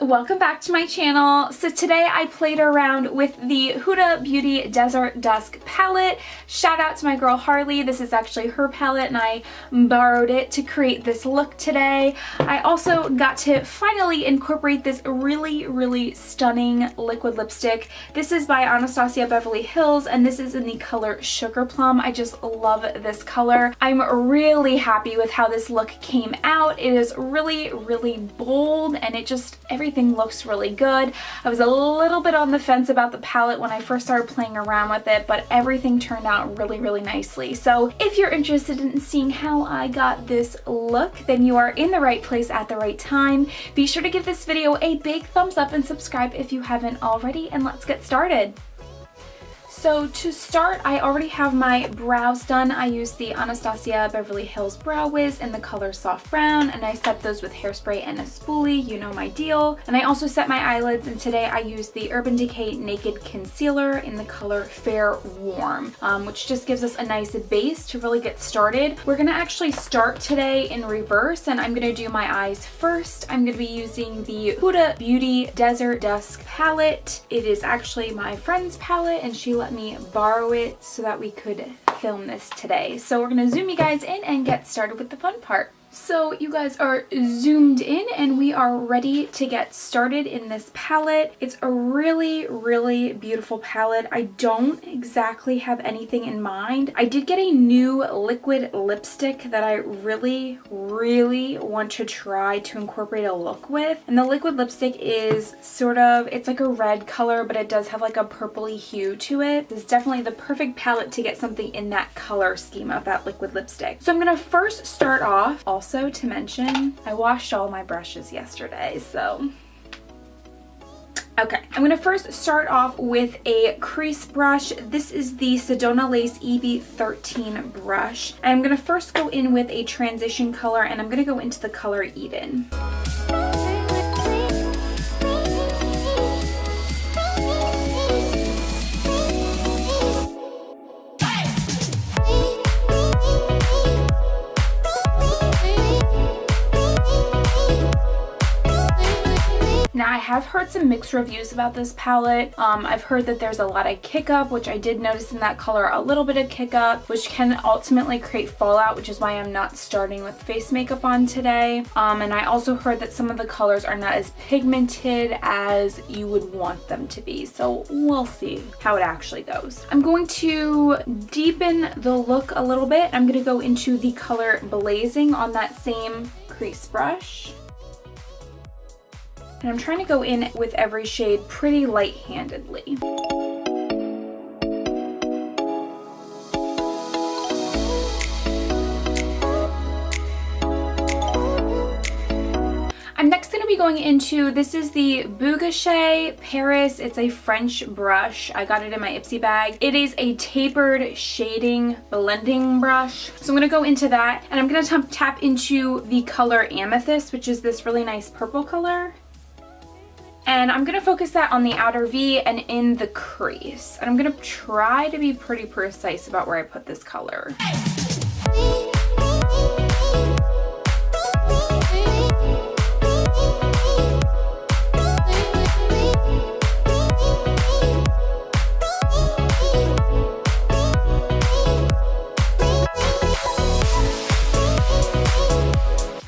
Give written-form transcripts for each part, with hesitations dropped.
welcome back to my channel. So today I played around with the Huda Beauty Desert Dusk palette. Shout out to my girl Harley. This is actually her palette and I borrowed it to create this look today. I also got to finally incorporate this really stunning liquid lipstick. This is by Anastasia Beverly Hills and this is in the color Sugar Plum. I just love this color. I'm really happy with how this look came out. It is really bold and it just, everything looks really good. I was a little bit on the fence about the palette when I first started playing around with it, but everything turned out really nicely. So if you're interested in seeing how I got this look, then you are in the right place at the right time. Be sure to give this video a big thumbs up and subscribe if you haven't already, and let's get started. So to start, I already have my brows done. I used the Anastasia Beverly Hills Brow Wiz in the color Soft Brown, and I set those with hairspray and a spoolie, you know my deal. And I also set my eyelids, and today I used the Urban Decay Naked Concealer in the color Fair Warm, which just gives us a nice base to really get started. We're gonna actually start today in reverse, and I'm gonna do my eyes first. I'm gonna be using the Huda Beauty Desert Dusk palette. It is actually my friend's palette, and she let me borrow it so that we could film this today. So we're gonna zoom you guys in and get started with the fun part. So you guys are zoomed in and we are ready to get started in this palette. It's a really beautiful palette. I don't exactly have anything in mind. I did get a new liquid lipstick that I really want to try to incorporate a look with. And the liquid lipstick is sort of, it's like a red color, but it does have like a purpley hue to it. It's definitely the perfect palette to get something in that color scheme of that liquid lipstick. So I'm gonna first start off. Also to mention, I washed all my brushes yesterday, so okay. I'm gonna first start off with a crease brush. This is the Sedona Lace EV13 brush. I'm gonna first go in with a transition color and I'm gonna go into the color Eden. Now I have heard some mixed reviews about this palette. I've heard that there's a lot of kick up, which I did notice in that color, a little bit of kick up, which can ultimately create fallout, which is why I'm not starting with face makeup on today. And I also heard that some of the colors are not as pigmented as you would want them to be. So we'll see how it actually goes. I'm going to deepen the look a little bit. I'm gonna go into the color Blazing on that same crease brush. And I'm trying to go in with every shade pretty light-handedly. I'm next going to be going into, this is the Bougache Paris. It's a French brush. I got it in my Ipsy bag. It is a tapered shading blending brush. So I'm going to go into that and I'm going to tap into the color Amethyst, which is this really nice purple color. And I'm going to focus that on the outer V and in the crease. And I'm going to try to be pretty precise about where I put this color.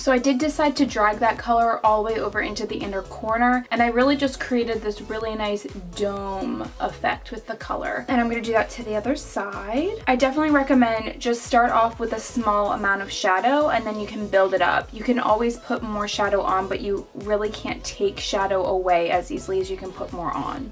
So I did decide to drag that color all the way over into the inner corner, and I really just created this really nice dome effect with the color. And I'm going to do that to the other side. I definitely recommend just start off with a small amount of shadow and then you can build it up. You can always put more shadow on, but you really can't take shadow away as easily as you can put more on.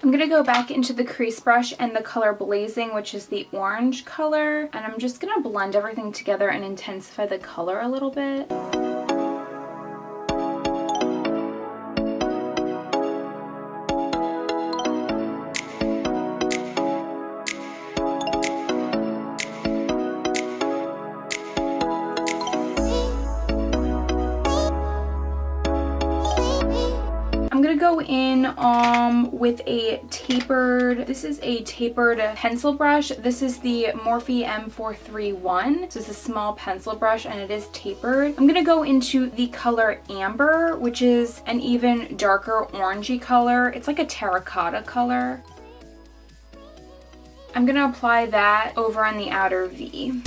I'm going to go back into the crease brush and the color Blazing, which is the orange color, and I'm just going to blend everything together and intensify the color a little bit. go in with a tapered, this is a tapered pencil brush. This is the Morphe M431. So it's a small pencil brush and it is tapered. I'm gonna go into the color Amber, which is an even darker orangey color. It's like a terracotta color. I'm gonna apply that over on the outer V.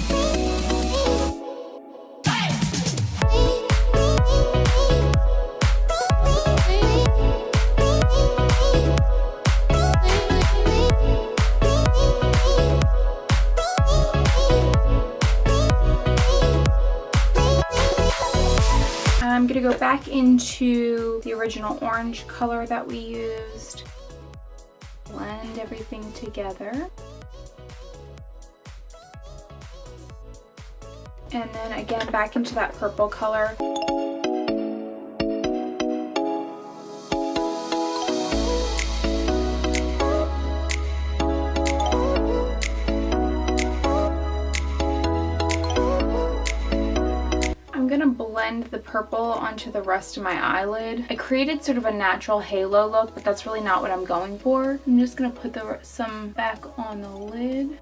I'm gonna go back into the original orange color that we used. Blend everything together. And then again, back into that purple color. I'm gonna blend the purple onto the rest of my eyelid. I created sort of a natural halo look, but that's really not what I'm going for. I'm just gonna put some back on the lid.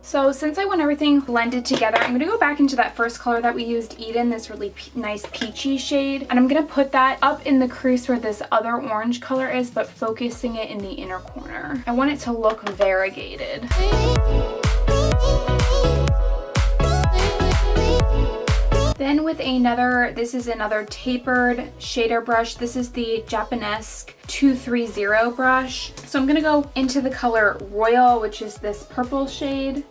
So since I want everything blended together, I'm going to go back into that first color that we used, Eden, this really nice peachy shade. And I'm going to put that up in the crease where this other orange color is, but focusing it in the inner corner. I want it to look variegated. Then with this is another tapered shader brush. This is the Japanesque 230 brush. So I'm going to go into the color Royal, which is this purple shade.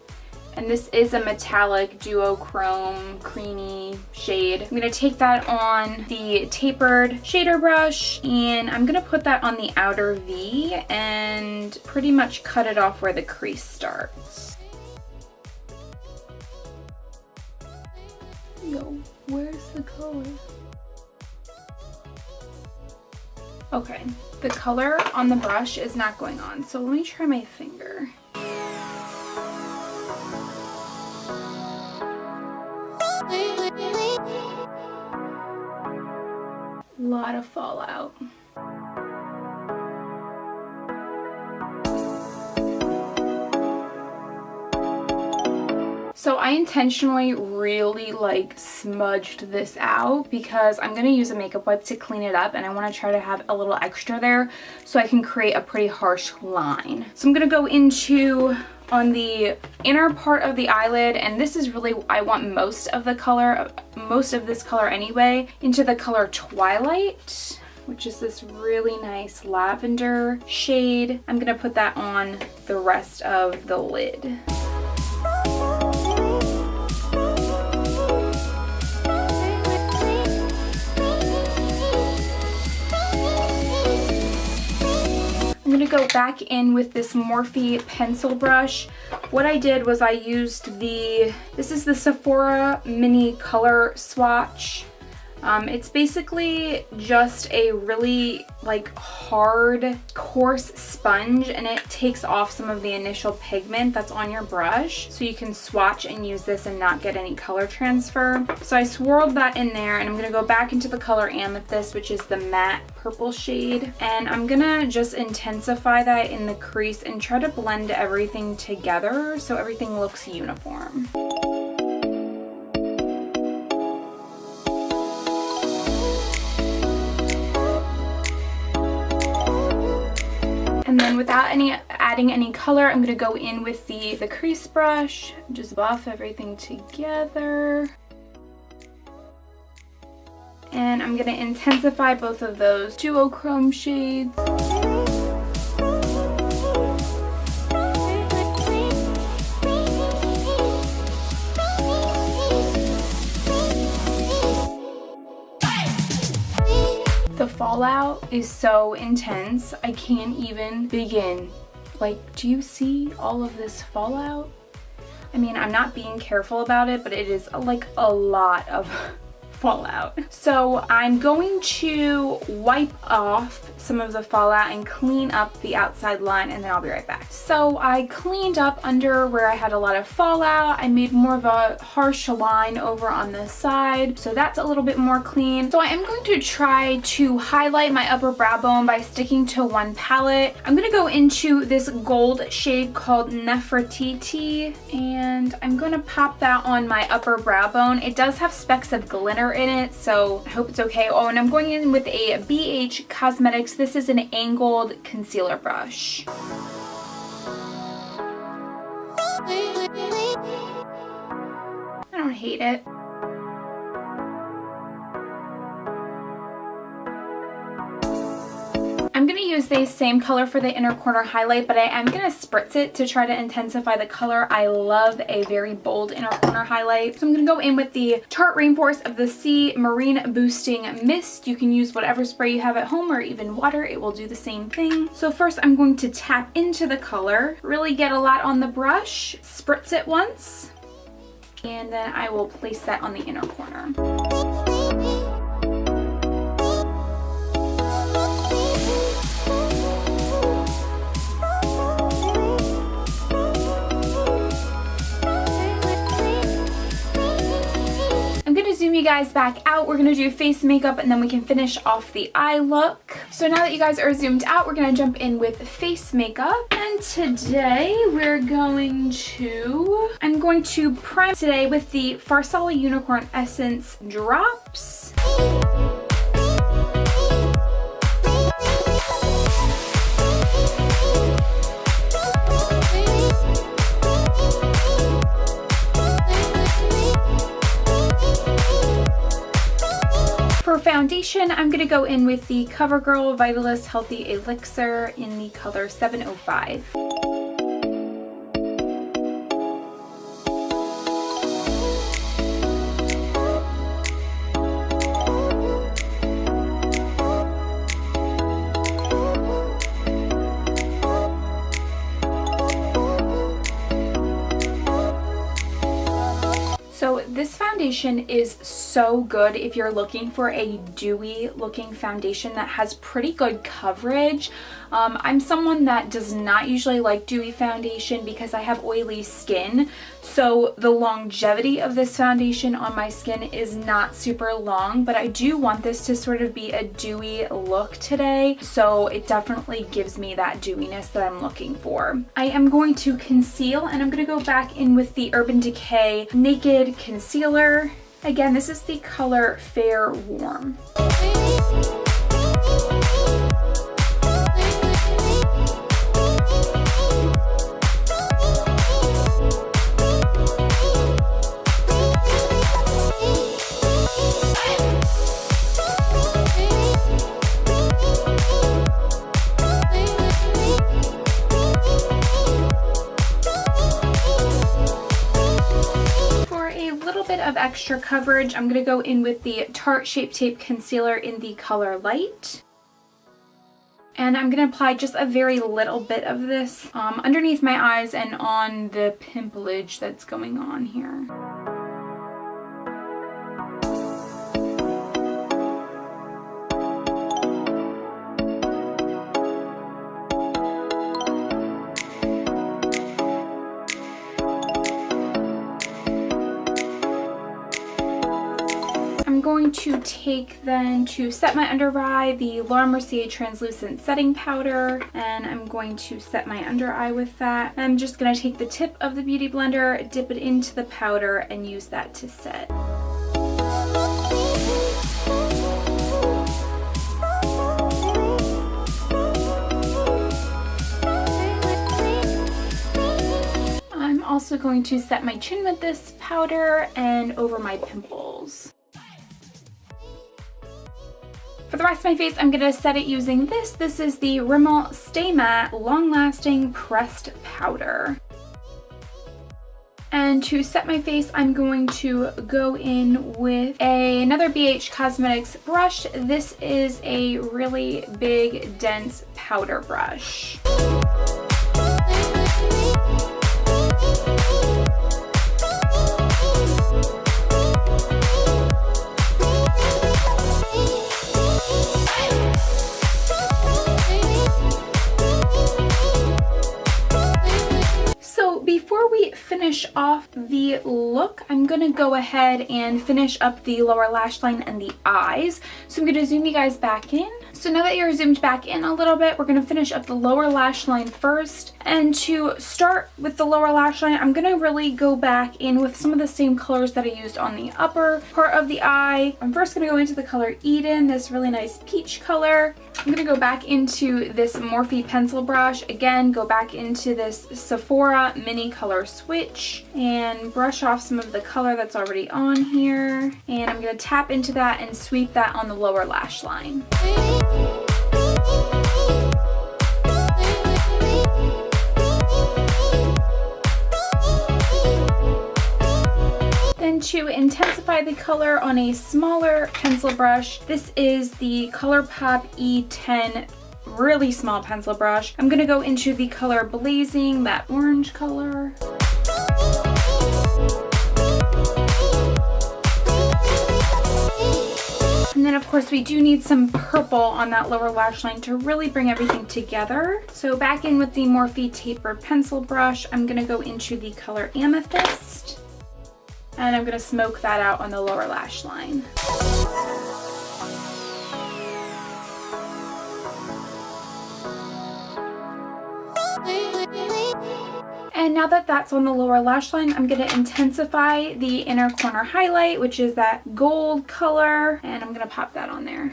And this is a metallic duochrome creamy shade. I'm going to take that on the tapered shader brush and I'm going to put that on the outer V and pretty much cut it off where the crease starts. Yo, where's the color? Okay, the color on the brush is not going on, so let me try my finger. Lot of fallout. So I intentionally really smudged this out because I'm going to use a makeup wipe to clean it up and I want to try to have a little extra there so I can create a pretty harsh line. So I'm going to go into on the inner part of the eyelid, and this is really, I want most of this color anyway, into the color Twilight, which is this really nice lavender shade. I'm going to put that on the rest of the lid. I'm going to go back in with this Morphe pencil brush. What I did was I used this is the Sephora Mini Color Swatch. It's basically just a really hard, coarse sponge, and it takes off some of the initial pigment that's on your brush, so you can swatch and use this and not get any color transfer. So I swirled that in there, and I'm gonna go back into the color Amethyst, which is the matte purple shade, and I'm gonna just intensify that in the crease and try to blend everything together so everything looks uniform. And then without adding any color, I'm going to go in with the crease brush, just buff everything together. And I'm going to intensify both of those duochrome shades. The fallout is so intense, I can't even begin. Do you see all of this fallout? I mean, I'm not being careful about it, but it is a lot of fallout. So I'm going to wipe off some of the fallout and clean up the outside line, and then I'll be right back. So I cleaned up under where I had a lot of fallout. I made more of a harsh line over on this side, so that's a little bit more clean. So I am going to try to highlight my upper brow bone by sticking to one palette. I'm going to go into this gold shade called Nefertiti, and I'm going to pop that on my upper brow bone. It does have specks of glitter in it, so I hope it's okay. Oh, and I'm going in with a BH Cosmetics. This is an angled concealer brush. I don't hate it. I'm going to use the same color for the inner corner highlight, but I am going to spritz it to try to intensify the color. I love a very bold inner corner highlight. So I'm going to go in with the Tarte Rainforest of the Sea Marine Boosting Mist. You can use whatever spray you have at home or even water. It will do the same thing. So first I'm going to tap into the color, really get a lot on the brush, spritz it once, and then I will place that on the inner corner. Zoom you guys back out. We're gonna do face makeup and then we can finish off the eye look. So now that you guys are zoomed out, we're gonna jump in with face makeup. And today I'm going to prime today with the Farsali Unicorn Essence Drops. For foundation, I'm going to go in with the Covergirl Vitalist Healthy Elixir in the color 705. So this foundation is so good if you're looking for a dewy looking foundation that has pretty good coverage. I'm someone that does not usually like dewy foundation because I have oily skin. So the longevity of this foundation on my skin is not super long, but I do want this to sort of be a dewy look today. So it definitely gives me that dewiness that I'm looking for. I am going to conceal and I'm going to go back in with the Urban Decay Naked Concealer. Again, this is the color Fair Warm. Of extra coverage, I'm going to go in with the Tarte Shape Tape Concealer in the color Light. And I'm going to apply just a very little bit of this underneath my eyes and on the pimpleage that's going on here. I'm going to take then to set my under eye the Mercier Translucent Setting Powder, and I'm going to set my under eye with that. I'm just going to take the tip of the Beauty Blender, dip it into the powder, and use that to set. I'm also going to set my chin with this powder and over my pimples. For the rest of my face, I'm going to set it using this. This is the Rimmel Stay Matte Long Lasting Pressed Powder. And to set my face, I'm going to go in with another BH Cosmetics brush. This is a really big, dense powder brush. off the look, I'm going to go ahead and finish up the lower lash line and the eyes. So I'm going to zoom you guys back in. So now that you're zoomed back in a little bit, we're going to finish up the lower lash line first. And to start with the lower lash line, I'm going to really go back in with some of the same colors that I used on the upper part of the eye. I'm first going to go into the color Eden, this really nice peach color. I'm going to go back into this Morphe pencil brush. Again, go back into this Sephora mini color switch and brush off some of the color that's already on here. And I'm going to tap into that and sweep that on the lower lash line. Then to intensify the color on a smaller pencil brush, this is the Colourpop E10 really small pencil brush. I'm going to go into the color Blazing, that orange color. And then of course we do need some purple on that lower lash line to really bring everything together. So back in with the Morphe tapered pencil brush, I'm going to go into the color Amethyst. And I'm going to smoke that out on the lower lash line. And now that that's on the lower lash line, I'm going to intensify the inner corner highlight, which is that gold color, and I'm going to pop that on there.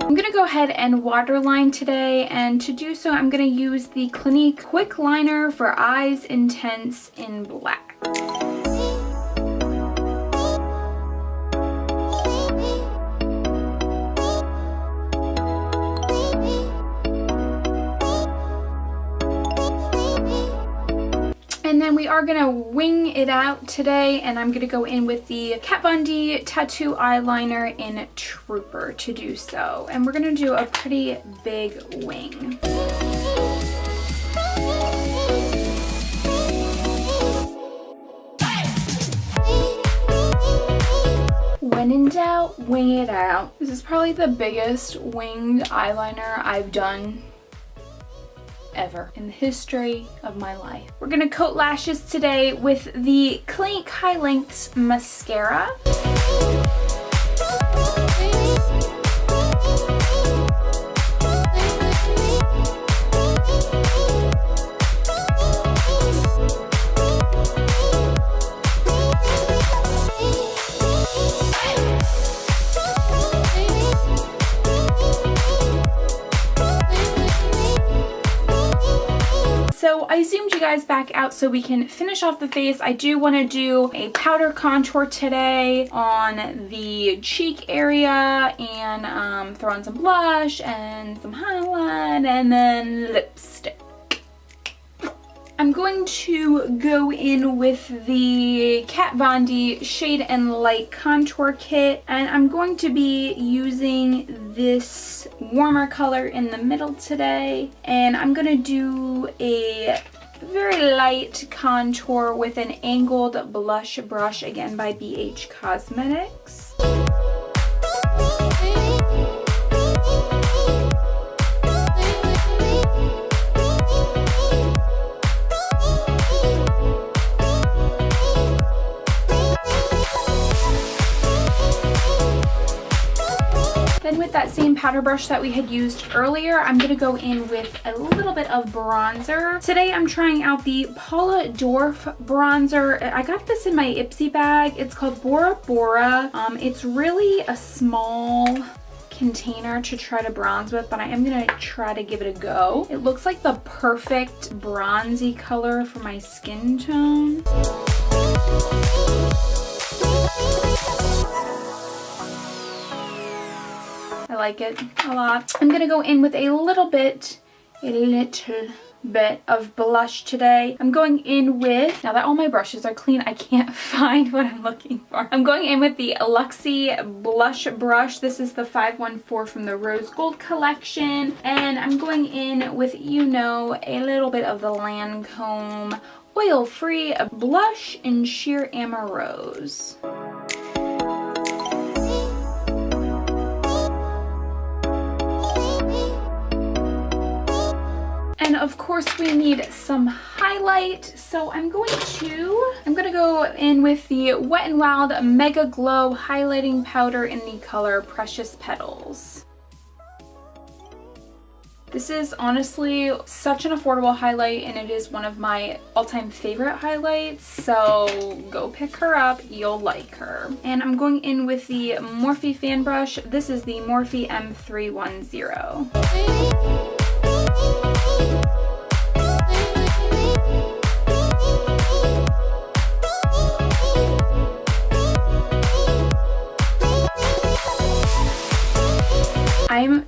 I'm going to go ahead and waterline today, and to do so I'm going to use the Clinique Quick Liner for Eyes Intense in Black. And then we are going to wing it out today, and I'm going to go in with the Kat Von D Tattoo Eyeliner in Trooper to do so. And we're going to do a pretty big wing. When in doubt, wing it out. This is probably the biggest winged eyeliner I've done ever in the history of my life. We're gonna coat lashes today with the Clinique High Lengths Mascara. So I zoomed you guys back out so we can finish off the face. I do want to do a powder contour today on the cheek area and throw on some blush and some highlight and then lipstick. I'm going to go in with the Kat Von D Shade and Light Contour Kit, and I'm going to be using this warmer color in the middle today, and I'm going to do a very light contour with an angled blush brush, again by BH Cosmetics. Then with that same powder brush that we had used earlier, I'm going to go in with a little bit of bronzer. Today I'm trying out the Paula Dorf bronzer. I got this in my Ipsy bag. It's called Bora Bora. It's really a small container to try to bronze with, but I am going to try to give it a go. It looks like the perfect bronzy color for my skin tone. I like it a lot. I'm gonna go in with a little bit of blush today. I'm going in with, now that all my brushes are clean, I can't find what I'm looking for. I'm going in with the Luxie blush brush. This is the 514 from the Rose Gold collection. And I'm going in with, you know, a little bit of the Lancome oil-free blush in Sheer Amarose. of course we need some highlight. So I'm gonna go in with the Wet n Wild Mega Glow highlighting powder in the color Precious Petals. This is honestly such an affordable highlight, and it is one of my all-time favorite highlights, so go pick her up, you'll like her. And I'm going in with the Morphe fan brush. This is the Morphe M310. I'm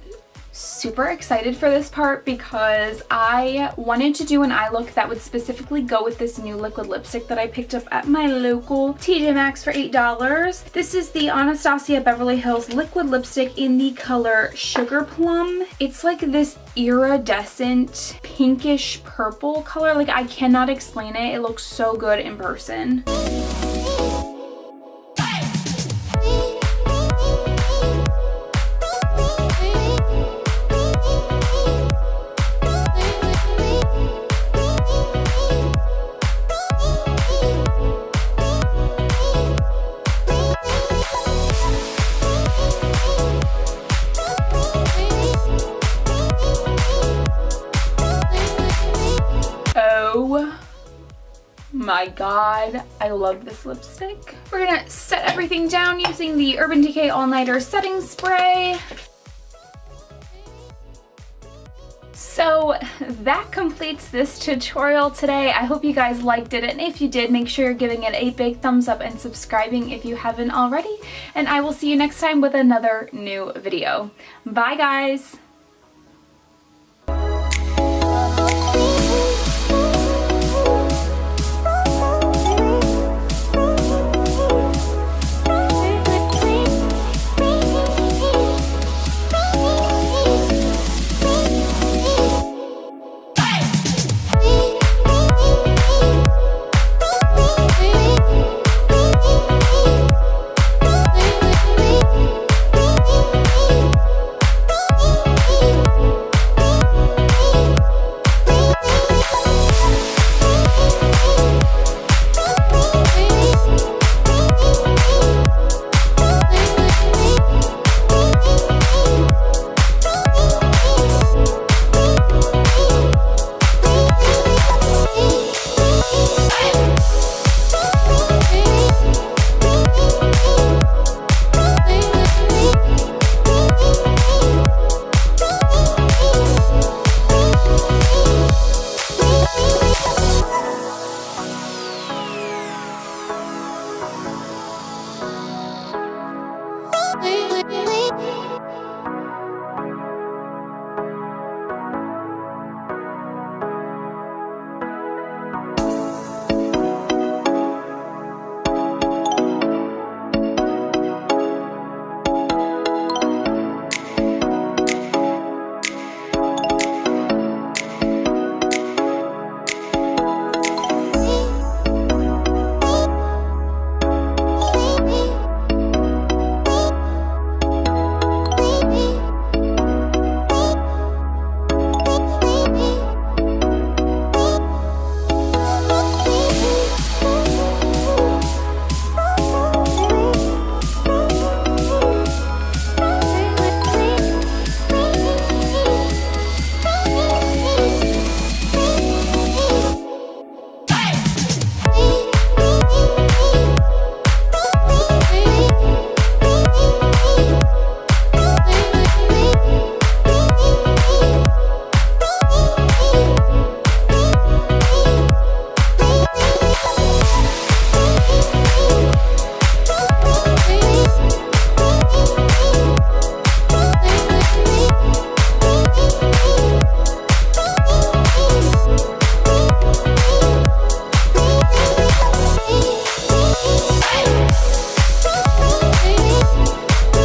super excited for this part because I wanted to do an eye look that would specifically go with this new liquid lipstick that I picked up at my local TJ Maxx for $8. This is the Anastasia Beverly Hills liquid lipstick in the color Sugar Plum. It's like this iridescent pinkish purple color. Like, I cannot explain it. It looks so good in person. My god, I love this lipstick. We're gonna set everything down using the Urban Decay All Nighter setting spray. So that completes this tutorial today. I hope you guys liked it, and if you did, make sure you're giving it a big thumbs up and subscribing if you haven't already. And I will see you next time with another new video. Bye guys!